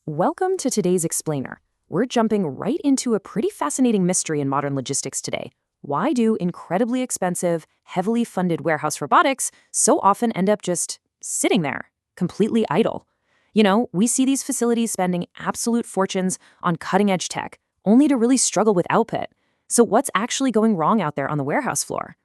Welcome to today's Explainer. We're jumping right into a pretty fascinating mystery in modern logistics today. Why do incredibly expensive, heavily funded warehouse robotics so often end up just sitting there, completely idle? We see these facilities spending absolute fortunes on cutting-edge tech, only to really struggle with output. So what's actually going wrong out there on the warehouse floor?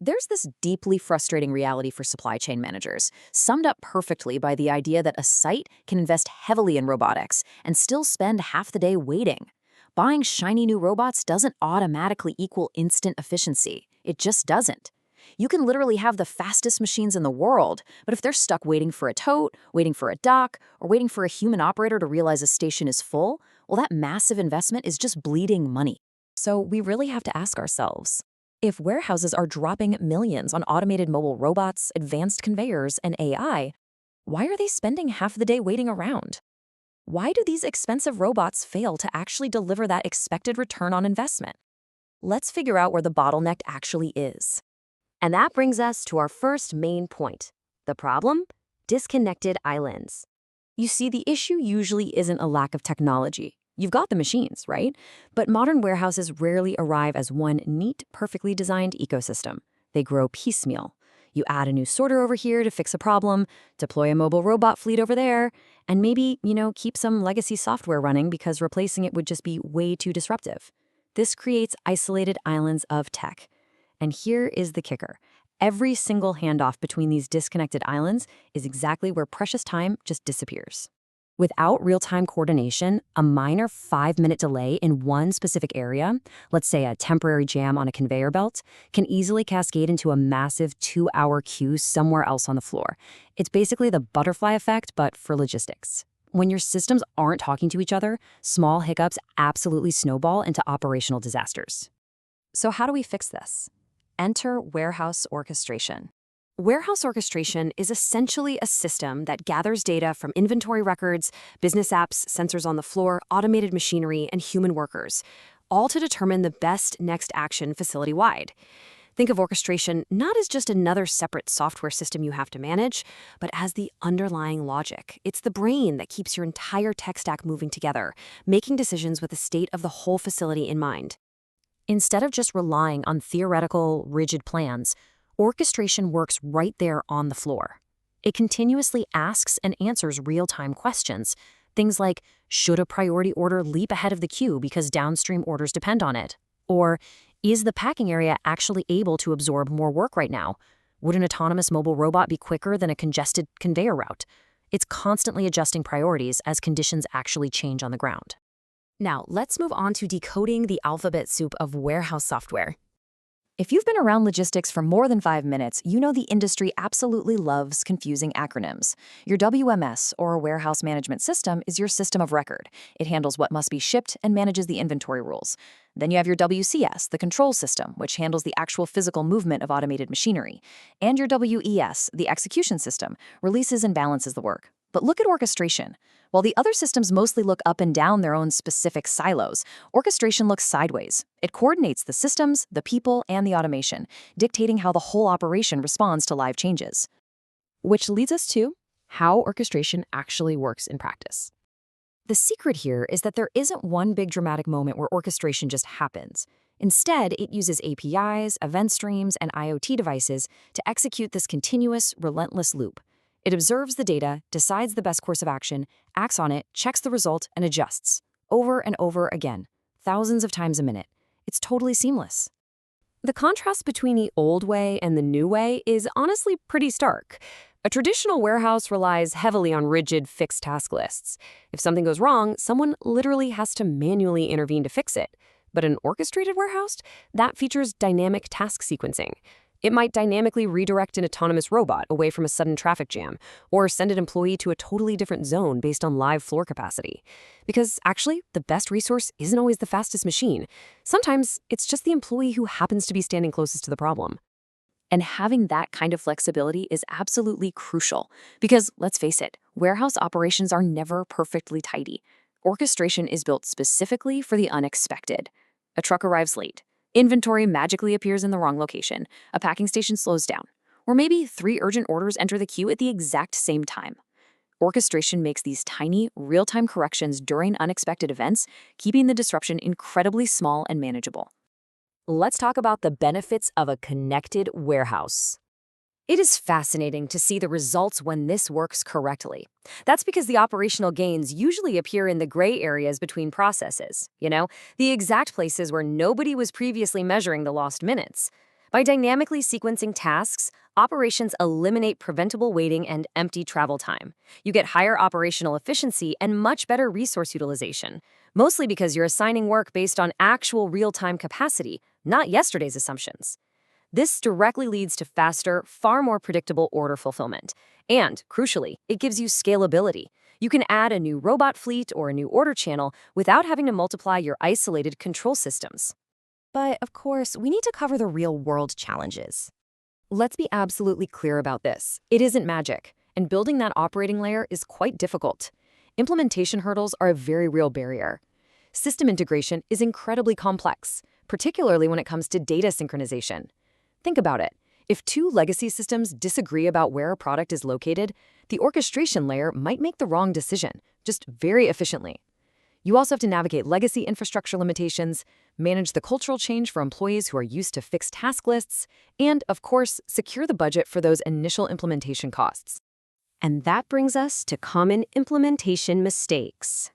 There's this deeply frustrating reality for supply chain managers, summed up perfectly by the idea that a site can invest heavily in robotics and still spend half the day waiting. Buying shiny new robots doesn't automatically equal instant efficiency. It just doesn't. You can literally have the fastest machines in the world, but if they're stuck waiting for a tote, waiting for a dock, or waiting for a human operator to realize a station is full, well, that massive investment is just bleeding money. So we really have to ask ourselves, if warehouses are dropping millions on automated mobile robots, advanced conveyors, and AI, why are they spending half the day waiting around? Why do these expensive robots fail to actually deliver that expected return on investment? Let's figure out where the bottleneck actually is. And that brings us to our first main point. The problem? Disconnected islands. You see, the issue usually isn't a lack of technology. You've got the machines, right? But modern warehouses rarely arrive as one neat, perfectly designed ecosystem. They grow piecemeal. You add a new sorter over here to fix a problem, deploy a mobile robot fleet over there, and maybe, keep some legacy software running because replacing it would just be way too disruptive. This creates isolated islands of tech. And here is the kicker. Every single handoff between these disconnected islands is exactly where precious time just disappears. Without real-time coordination, a minor 5-minute delay in one specific area, let's say a temporary jam on a conveyor belt, can easily cascade into a massive 2-hour queue somewhere else on the floor. It's basically the butterfly effect, but for logistics. When your systems aren't talking to each other, small hiccups absolutely snowball into operational disasters. So how do we fix this? Enter warehouse orchestration. Warehouse orchestration is essentially a system that gathers data from inventory records, business apps, sensors on the floor, automated machinery, and human workers, all to determine the best next action facility-wide. Think of orchestration not as just another separate software system you have to manage, but as the underlying logic. It's the brain that keeps your entire tech stack moving together, making decisions with the state of the whole facility in mind. Instead of just relying on theoretical, rigid plans, orchestration works right there on the floor. It continuously asks and answers real-time questions. Things like, should a priority order leap ahead of the queue because downstream orders depend on it? Or, is the packing area actually able to absorb more work right now? Would an autonomous mobile robot be quicker than a congested conveyor route? It's constantly adjusting priorities as conditions actually change on the ground. Now, let's move on to decoding the alphabet soup of warehouse software. If you've been around logistics for more than 5 minutes, you know the industry absolutely loves confusing acronyms. Your WMS, or warehouse management system, is your system of record. It handles what must be shipped and manages the inventory rules. Then you have your WCS, the control system, which handles the actual physical movement of automated machinery. And your WES, the execution system, releases and balances the work. But look at orchestration. While the other systems mostly look up and down their own specific silos, orchestration looks sideways. It coordinates the systems, the people, and the automation, dictating how the whole operation responds to live changes. Which leads us to how orchestration actually works in practice. The secret here is that there isn't one big dramatic moment where orchestration just happens. Instead, it uses APIs, event streams, and IoT devices to execute this continuous, relentless loop. It observes the data, decides the best course of action, acts on it, checks the result, and adjusts. Over and over again, thousands of times a minute. It's totally seamless. The contrast between the old way and the new way is honestly pretty stark. A traditional warehouse relies heavily on rigid, fixed task lists. If something goes wrong, someone literally has to manually intervene to fix it. But an orchestrated warehouse, that features dynamic task sequencing. It might dynamically redirect an autonomous robot away from a sudden traffic jam, or send an employee to a totally different zone based on live floor capacity. Because actually, the best resource isn't always the fastest machine. Sometimes it's just the employee who happens to be standing closest to the problem. And having that kind of flexibility is absolutely crucial. Because, let's face it, warehouse operations are never perfectly tidy. Orchestration is built specifically for the unexpected. A truck arrives late. Inventory magically appears in the wrong location, a packing station slows down, or maybe 3 urgent orders enter the queue at the exact same time. Orchestration makes these tiny, real-time corrections during unexpected events, keeping the disruption incredibly small and manageable. Let's talk about the benefits of a connected warehouse. It is fascinating to see the results when this works correctly. That's because the operational gains usually appear in the gray areas between processes, the exact places where nobody was previously measuring the lost minutes. By dynamically sequencing tasks, operations eliminate preventable waiting and empty travel time. You get higher operational efficiency and much better resource utilization, mostly because you're assigning work based on actual real-time capacity, not yesterday's assumptions. This directly leads to faster, far more predictable order fulfillment. And, crucially, it gives you scalability. You can add a new robot fleet or a new order channel without having to multiply your isolated control systems. But, of course, we need to cover the real-world challenges. Let's be absolutely clear about this. It isn't magic, and building that operating layer is quite difficult. Implementation hurdles are a very real barrier. System integration is incredibly complex, particularly when it comes to data synchronization. Think about it. If two legacy systems disagree about where a product is located, the orchestration layer might make the wrong decision, just very efficiently. You also have to navigate legacy infrastructure limitations, manage the cultural change for employees who are used to fixed task lists, and, of course, secure the budget for those initial implementation costs. And that brings us to common implementation mistakes.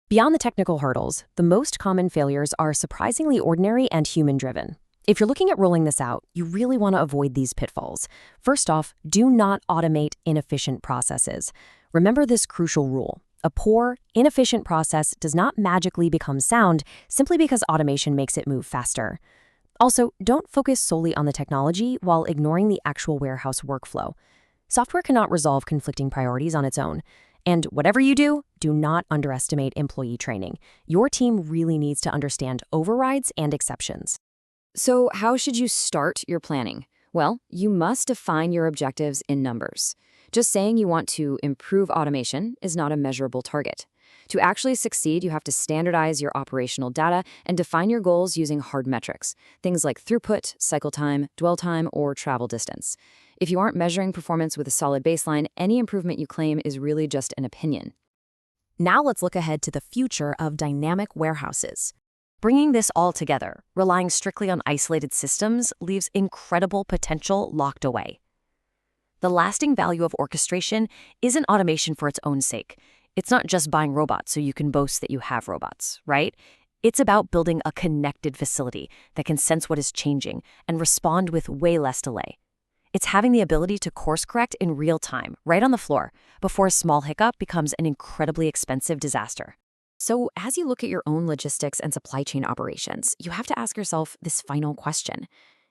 Beyond the technical hurdles, the most common failures are surprisingly ordinary and human-driven. If you're looking at rolling this out, you really want to avoid these pitfalls. First off, do not automate inefficient processes. Remember this crucial rule. A poor, inefficient process does not magically become sound simply because automation makes it move faster. Also, don't focus solely on the technology while ignoring the actual warehouse workflow. Software cannot resolve conflicting priorities on its own. And whatever you do, do not underestimate employee training. Your team really needs to understand overrides and exceptions. So how should you start your planning? Well, you must define your objectives in numbers. Just saying you want to improve automation is not a measurable target. To actually succeed, you have to standardize your operational data and define your goals using hard metrics, things like throughput, cycle time, dwell time, or travel distance. If you aren't measuring performance with a solid baseline, any improvement you claim is really just an opinion. Now let's look ahead to the future of dynamic warehouses. Bringing this all together, relying strictly on isolated systems, leaves incredible potential locked away. The lasting value of orchestration isn't automation for its own sake. It's not just buying robots so you can boast that you have robots, right? It's about building a connected facility that can sense what is changing and respond with way less delay. It's having the ability to course correct in real time, right on the floor, before a small hiccup becomes an incredibly expensive disaster. So as you look at your own logistics and supply chain operations, you have to ask yourself this final question.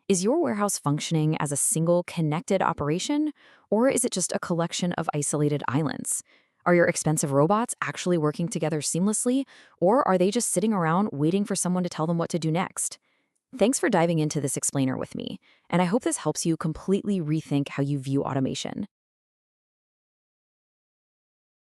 Is your warehouse functioning as a single connected operation, or is it just a collection of isolated islands? Are your expensive robots actually working together seamlessly, or are they just sitting around waiting for someone to tell them what to do next? Thanks for diving into this explainer with me, and I hope this helps you completely rethink how you view automation.